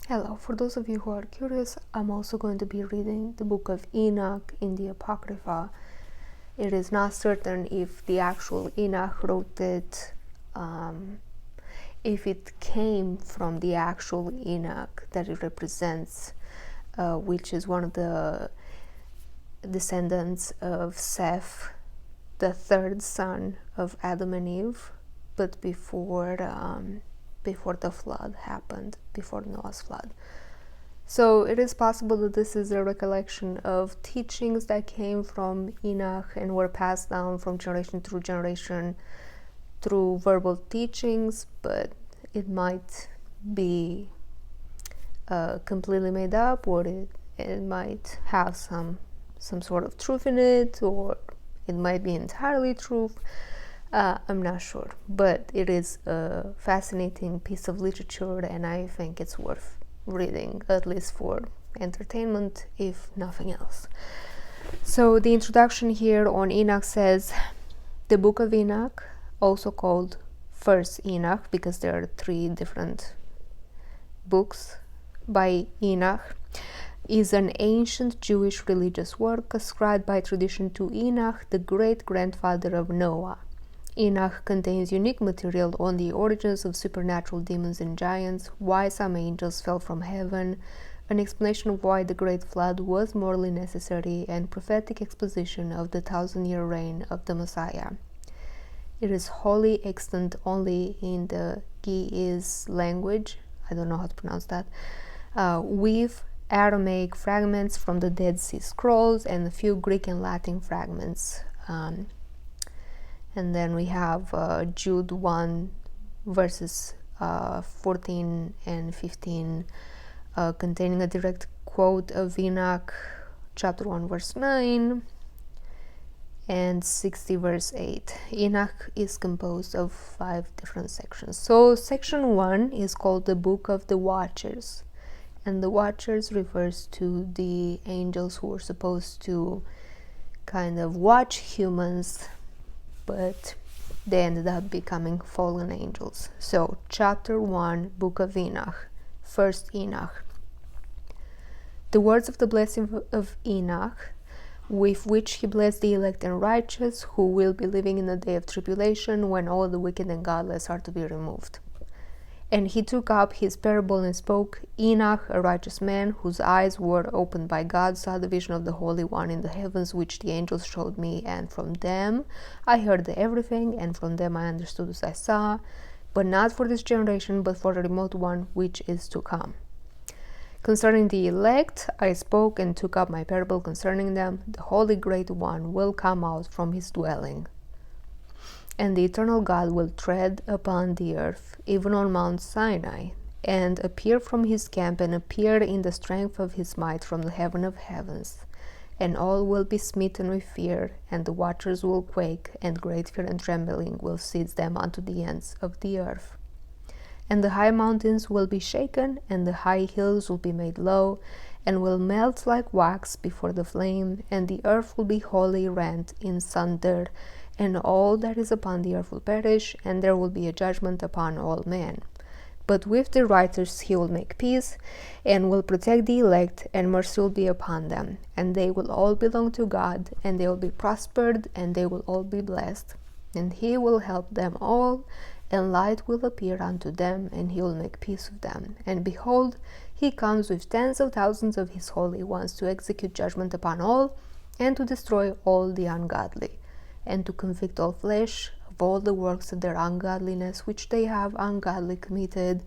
Hello, for those of you who are curious, I'm also going to be reading the book of Enoch in the Apocrypha. It is not certain if the actual Enoch wrote it, if it came from the actual Enoch that it represents, which is one of the descendants of Seth, the third son of Adam and Eve, but before the flood happened, before Noah's flood. So it is possible that this is a recollection of teachings that came from Enoch and were passed down from generation through generation through verbal teachings, but it might be completely made up, or it might have some sort of truth in it, or it might be entirely truth. I'm not sure, but it is a fascinating piece of literature, and I think it's worth reading, at least for entertainment, if nothing else. So the introduction here on Enoch says, the book of Enoch, also called First Enoch, because there are 3 different books by Enoch, is an ancient Jewish religious work ascribed by tradition to Enoch, the great-grandfather of Noah. Enoch contains unique material on the origins of supernatural demons and giants, why some angels fell from heaven, an explanation of why the great flood was morally necessary, and prophetic exposition of the 1,000-year reign of the Messiah. It is wholly extant only in the Ge'ez language, I don't know how to pronounce that, with Aramaic fragments from the Dead Sea Scrolls and a few Greek and Latin fragments. And then we have Jude 1 verses 14 and 15 containing a direct quote of Enoch chapter 1 verse 9 and 60 verse 8. Enoch is composed of 5 different sections. So section 1 is called the Book of the Watchers, and the Watchers refers to the angels who were supposed to kind of watch humans, but they ended up becoming fallen angels. So, chapter 1, Book of Enoch, First Enoch. The words of the blessing of Enoch, with which he blessed the elect and righteous, who will be living in the day of tribulation, when all the wicked and godless are to be removed. And he took up his parable and spoke, Enoch, a righteous man, whose eyes were opened by God, saw the vision of the Holy One in the heavens, which the angels showed me, and from them I heard everything, and from them I understood as I saw, but not for this generation, but for the remote one which is to come. Concerning the elect, I spoke and took up my parable concerning them. The Holy Great One will come out from his dwelling, and the eternal God will tread upon the earth, even on Mount Sinai, and appear from his camp, and appear in the strength of his might from the heaven of heavens. And all will be smitten with fear, and the watchers will quake, and great fear and trembling will seize them unto the ends of the earth. And the high mountains will be shaken, and the high hills will be made low, and will melt like wax before the flame, and the earth will be wholly rent in sunder, and all that is upon the earth will perish, and there will be a judgment upon all men. But with the righteous he will make peace, and will protect the elect, and mercy will be upon them, and they will all belong to God, and they will be prospered, and they will all be blessed. And he will help them all, and light will appear unto them, and he will make peace with them. And behold, he comes with tens of thousands of his holy ones to execute judgment upon all, and to destroy all the ungodly, and to convict all flesh of all the works of their ungodliness which they have ungodly committed,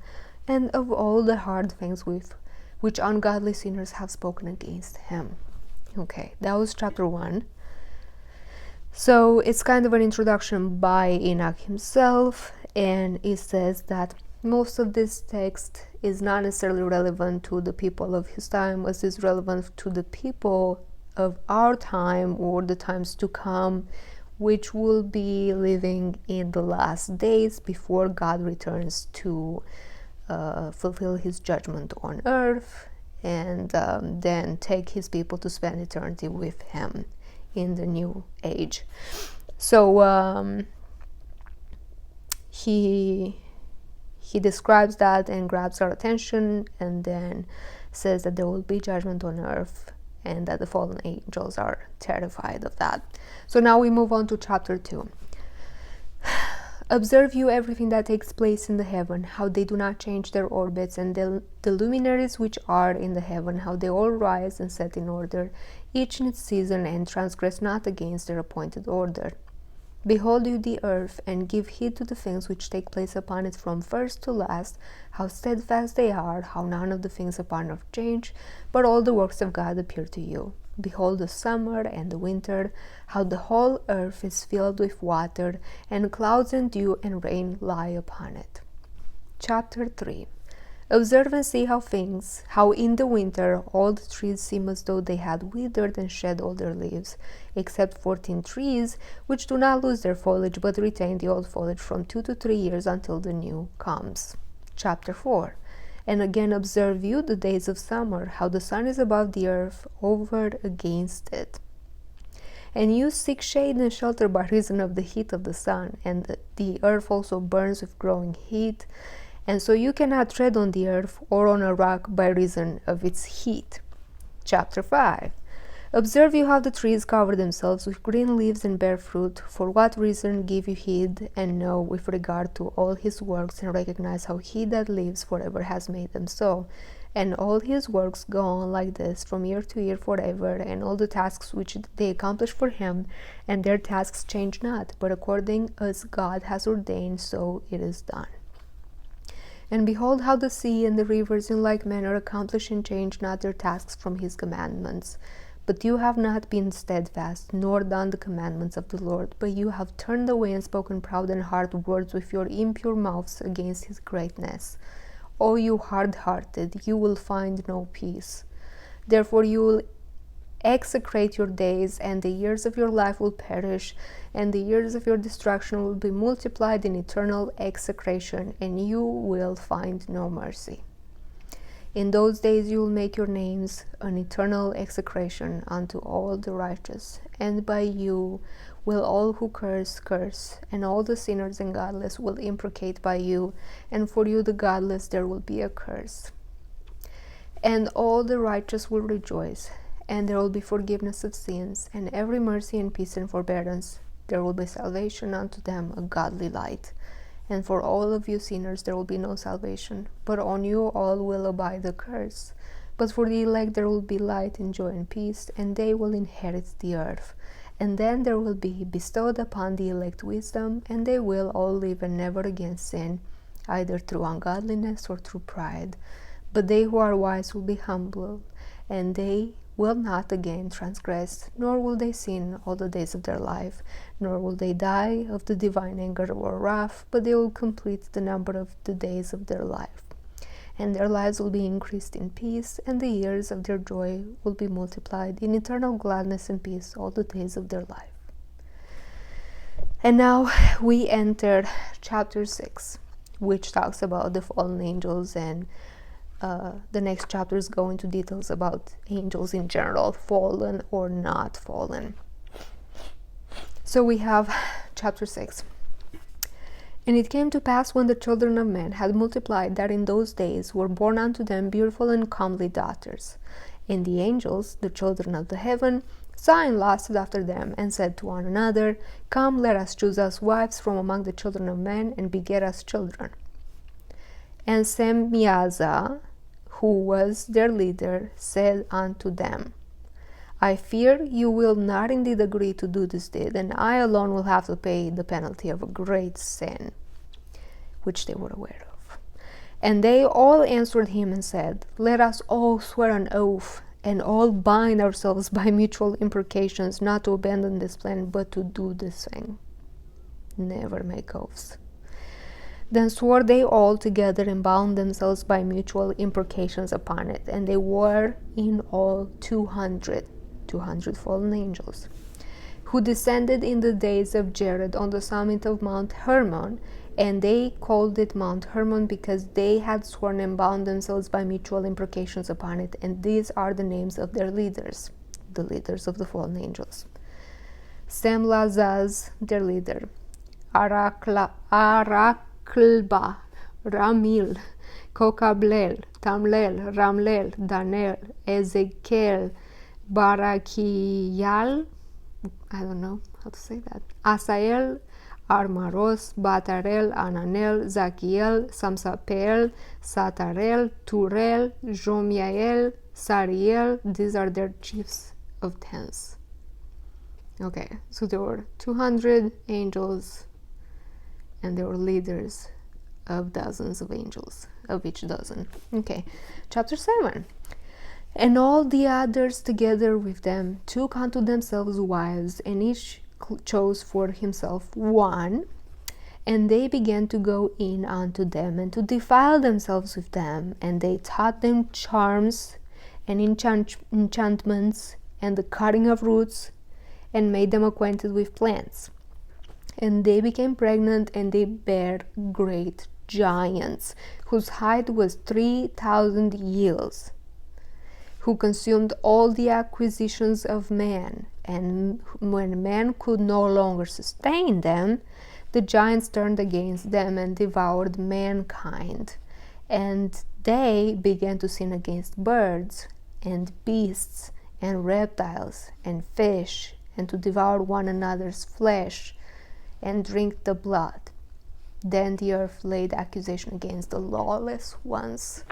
and of all the hard things with which ungodly sinners have spoken against him. Okay, that was chapter 1. So it's kind of an introduction by Enoch himself, and it says that most of this text is not necessarily relevant to the people of his time, as is relevant to the people of our time or the times to come, which will be living in the last days before God returns to fulfill his judgment on earth, and then take his people to spend eternity with him in the new age. So he he describes that and grabs our attention, and then says that there will be judgment on earth and that the fallen angels are terrified of that. So now we move on to chapter 2. Observe you everything that takes place in the heaven, how they do not change their orbits, and the luminaries which are in the heaven, how they all rise and set in order, each in its season, and transgress not against their appointed order. Behold you the earth, and give heed to the things which take place upon it from first to last, how steadfast they are, how none of the things upon earth change, but all the works of God appear to you. Behold the summer and the winter, how the whole earth is filled with water, and clouds and dew and rain lie upon it. Chapter 3. Observe and see how in the winter all the trees seem as though they had withered and shed all their leaves, except 14 trees, which do not lose their foliage, but retain the old foliage from 2 to 3 years until the new comes. Chapter 4. And again observe you the days of summer, how the sun is above the earth, over against it. And you seek shade and shelter by reason of the heat of the sun, and the earth also burns with growing heat, and so you cannot tread on the earth or on a rock by reason of its heat. Chapter 5. Observe you how the trees cover themselves with green leaves and bear fruit. For what reason give you heed, and know with regard to all his works, and recognize how he that lives forever has made them so. And all his works go on like this from year to year forever, and all the tasks which they accomplish for him, and their tasks change not, but according as God has ordained, so it is done. And behold how the sea and the rivers in like manner accomplish and change not their tasks from his commandments. But you have not been steadfast, nor done the commandments of the Lord, but you have turned away and spoken proud and hard words with your impure mouths against his greatness. O you hard-hearted, you will find no peace. Therefore you will execrate your days, and the years of your life will perish, and the years of your destruction will be multiplied in eternal execration, and you will find no mercy. In those days you will make your names an eternal execration unto all the righteous, and by you will all who curse, and all the sinners and godless will imprecate by you, and for you the godless there will be a curse. And all the righteous will rejoice, and there will be forgiveness of sins, and every mercy and peace and forbearance. There will be salvation unto them, a godly light. And for all of you sinners there will be no salvation, but on you all will abide the curse. But for the elect there will be light and joy and peace, and they will inherit the earth. And then there will be bestowed upon the elect wisdom, and they will all live and never again sin, either through ungodliness or through pride. But they who are wise will be humble, and they will not again transgress, nor will they sin all the days of their life, nor will they die of the divine anger or wrath, but they will complete the number of the days of their life. And their lives will be increased in peace, and the years of their joy will be multiplied in eternal gladness and peace all the days of their life. And now we enter chapter 6, which talks about the fallen angels, and the next chapters go into details about angels in general, fallen or not fallen. So we have chapter 6. And it came to pass when the children of men had multiplied, that in those days were born unto them beautiful and comely daughters. And the angels, the children of the heaven, saw and lusted after them, and said to one another, Come, let us choose us wives from among the children of men, and beget us children. And Semiaza, who was their leader, said unto them, I fear you will not indeed agree to do this deed, and I alone will have to pay the penalty of a great sin, which they were aware of. And they all answered him and said, Let us all swear an oath, and all bind ourselves by mutual imprecations, not to abandon this plan, but to do this thing. Never make oaths. Then swore they all together, and bound themselves by mutual imprecations upon it. And they were in all 200 fallen angels, who descended in the days of Jared on the summit of Mount Hermon. And they called it Mount Hermon, because they had sworn and bound themselves by mutual imprecations upon it. And these are the names of their leaders, the leaders of the fallen angels. Semlazaz, their leader. Araklba, Ramil, Kokablel, Tamlel, Ramlel, Danel, Ezekiel, Barakiyal, I don't know how to say that, Asael, Armaros, Batarel, Ananel, Zakiel, Samsapel, Satarel, Turel, Jomiael, Sariel. These are their chiefs of tens. Okay, so there were 200 angels, and they were leaders of dozens of angels, of each dozen. Okay, chapter 7. And all the others together with them took unto themselves wives, and each chose for himself one. And they began to go in unto them, and to defile themselves with them. And they taught them charms, and enchantments, and the cutting of roots, and made them acquainted with plants. And they became pregnant, and they bare great giants, whose height was 3,000 years, who consumed all the acquisitions of man. And when man could no longer sustain them, the giants turned against them and devoured mankind. And they began to sin against birds and beasts and reptiles and fish, and to devour one another's flesh and drink the blood. Then the earth laid accusation against the lawless ones.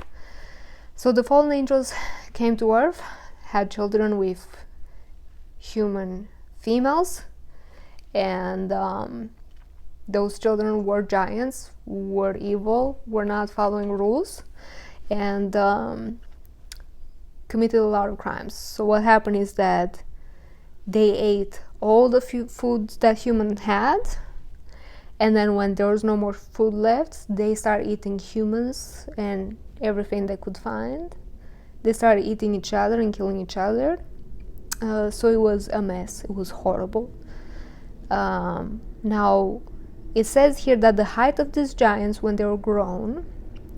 So the fallen angels came to earth, had children with human females, and those children were giants, were evil, were not following rules, and committed a lot of crimes. So what happened is that they ate all the food that humans had, and then when there was no more food left, they started eating humans and everything they could find. They started eating each other and killing each other. So it was a mess. It was horrible. Now, it says here that the height of these giants when they were grown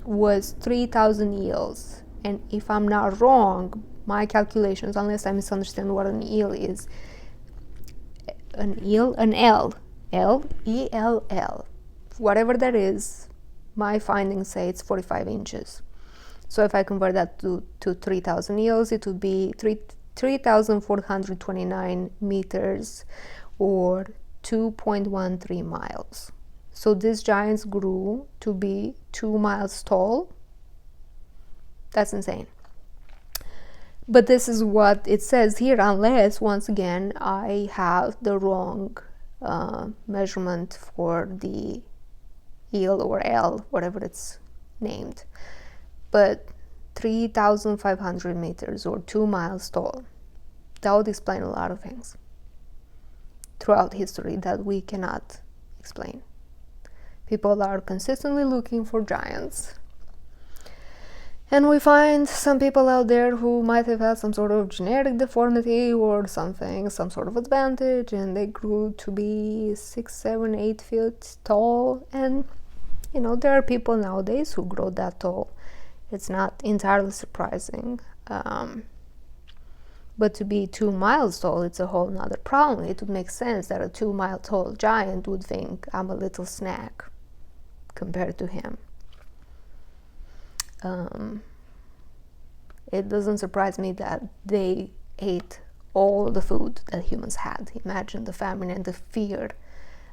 was 3,000 years. And if I'm not wrong, my calculations, unless I misunderstand what an eel is, an L, E-L-L, whatever that is, my findings say it's 45 inches. So if I convert that to 3,000 years, it would be 3,429 meters, or 2.13 miles. So these giants grew to be 2 miles tall. That's insane. But this is what it says here, unless, once again, I have the wrong measurement for the eel or L, whatever it's named. But 3,500 meters, or 2 miles tall. That would explain a lot of things throughout history that we cannot explain. People are consistently looking for giants. And we find some people out there who might have had some sort of genetic deformity or something, some sort of advantage, and they grew to be 6, 7, 8 feet tall. And, there are people nowadays who grow that tall. It's not entirely surprising. But to be 2 miles tall, it's a whole nother problem. It would make sense that a 2 mile tall giant would think I'm a little snack compared to him. It doesn't surprise me that they ate all the food that humans had. Imagine the famine and the fear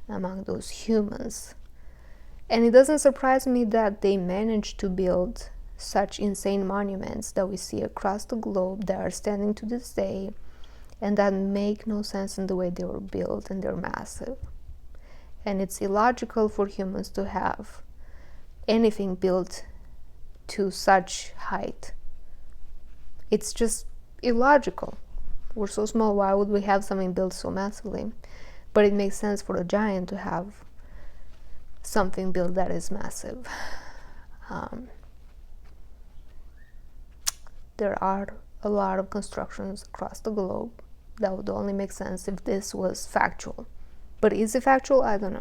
among those humans. And it doesn't surprise me that they managed to build such insane monuments that we see across the globe that are standing to this day, and that make no sense in the way they were built, and they're massive. And it's illogical for humans to have anything built to such height. It's just illogical. We're so small, why would we have something built so massively? But it makes sense for a giant to have something built that is massive. There are a lot of constructions across the globe that would only make sense if this was factual. But is it factual? I don't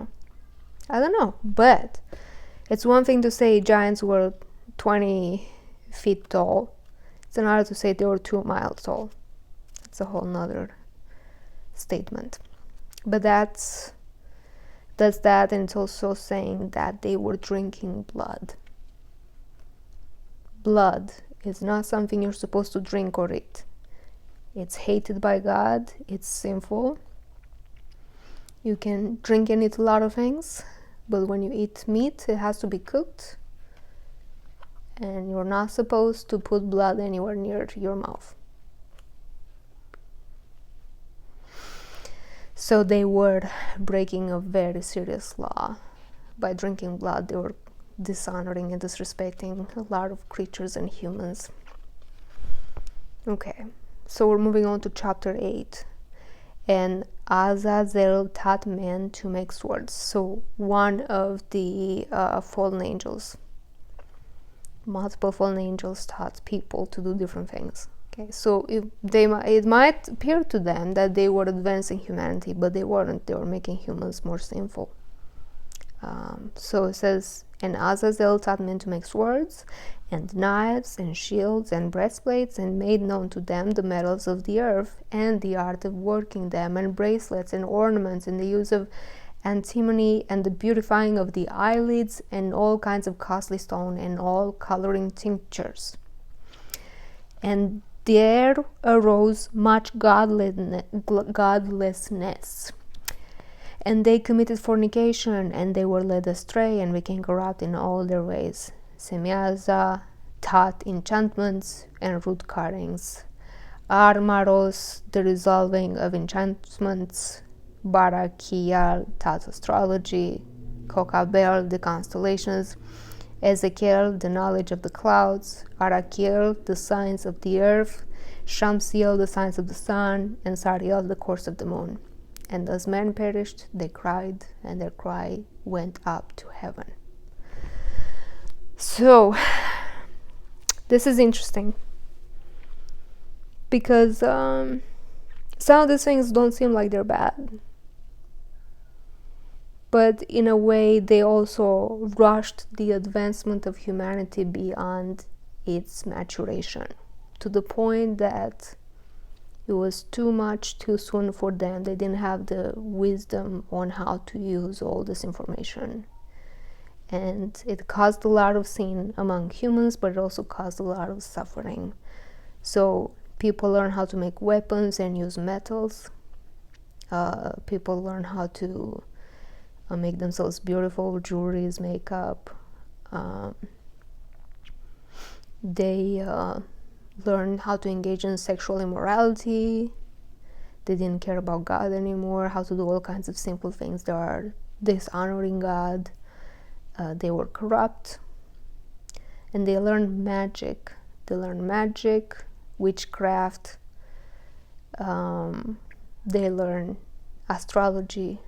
know. But it's one thing to say giants were 20 feet tall. It's another to say they were 2 miles tall. It's a whole nother statement. But that's that, and it's also saying that they were drinking blood. blood is not something you're supposed to drink or eat. It's hated by God, it's sinful. You can drink and eat a lot of things, but when you eat meat, it has to be cooked, and you're not supposed to put blood anywhere near your mouth. So they were breaking a very serious law. By drinking blood, they were dishonoring and disrespecting a lot of creatures and humans. Okay, so we're moving on to chapter 8. And Azazel taught men to make swords. So one of the fallen angels, multiple fallen angels, taught people to do different things. Okay, so it might appear to them that they were advancing humanity, but they weren't. They were making humans more sinful. So it says, and Azazel taught men to make swords and knives and shields and breastplates, and made known to them the metals of the earth and the art of working them, and bracelets and ornaments, and the use of antimony and the beautifying of the eyelids, and all kinds of costly stone and all coloring tinctures. And there arose much godlessness, and they committed fornication, and they were led astray and became corrupt in all their ways. Semiaza taught enchantments and root cuttings. Armaros, the resolving of enchantments. Barakiel taught astrology. Kokabel, the constellations. Ezekiel, the knowledge of the clouds. Arakiel, the signs of the earth. Shamsiel, the signs of the sun. And Sariel, the course of the moon. And as men perished, they cried, and their cry went up to heaven. So, this is interesting, because some of these things don't seem like they're bad, but in a way they also rushed the advancement of humanity beyond its maturation, to the point that it was too much too soon for them. They didn't have the wisdom on how to use all this information. And it caused a lot of sin among humans, but it also caused a lot of suffering. So people learn how to make weapons and use metals. People learn how to make themselves beautiful, jewelries, makeup. They learn how to engage in sexual immorality. They didn't care about God anymore, how to do all kinds of simple things that are dishonoring God. They were corrupt, and they learned magic. They learned magic, witchcraft. They learned astrology,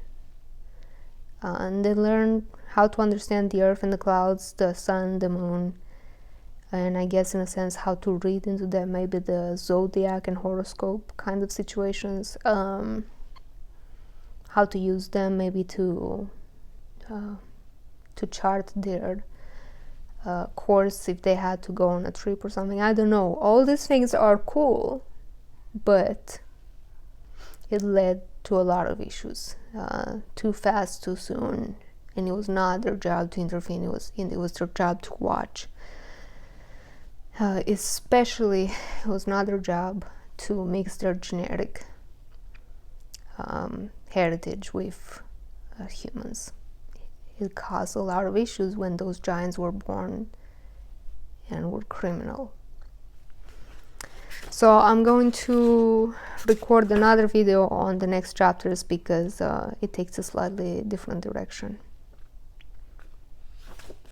and they learned how to understand the earth and the clouds, the sun, the moon, and I guess in a sense how to read into them, maybe the zodiac and horoscope kind of situations. How to use them maybe to chart their course if they had to go on a trip or something. I don't know. All these things are cool, but it led to a lot of issues. Too fast, too soon, and it was not their job to intervene. It was their job to watch. Especially, it was not their job to mix their genetic heritage with humans. It caused a lot of issues when those giants were born and were criminal. So I'm going to record another video on the next chapters, because it takes a slightly different direction.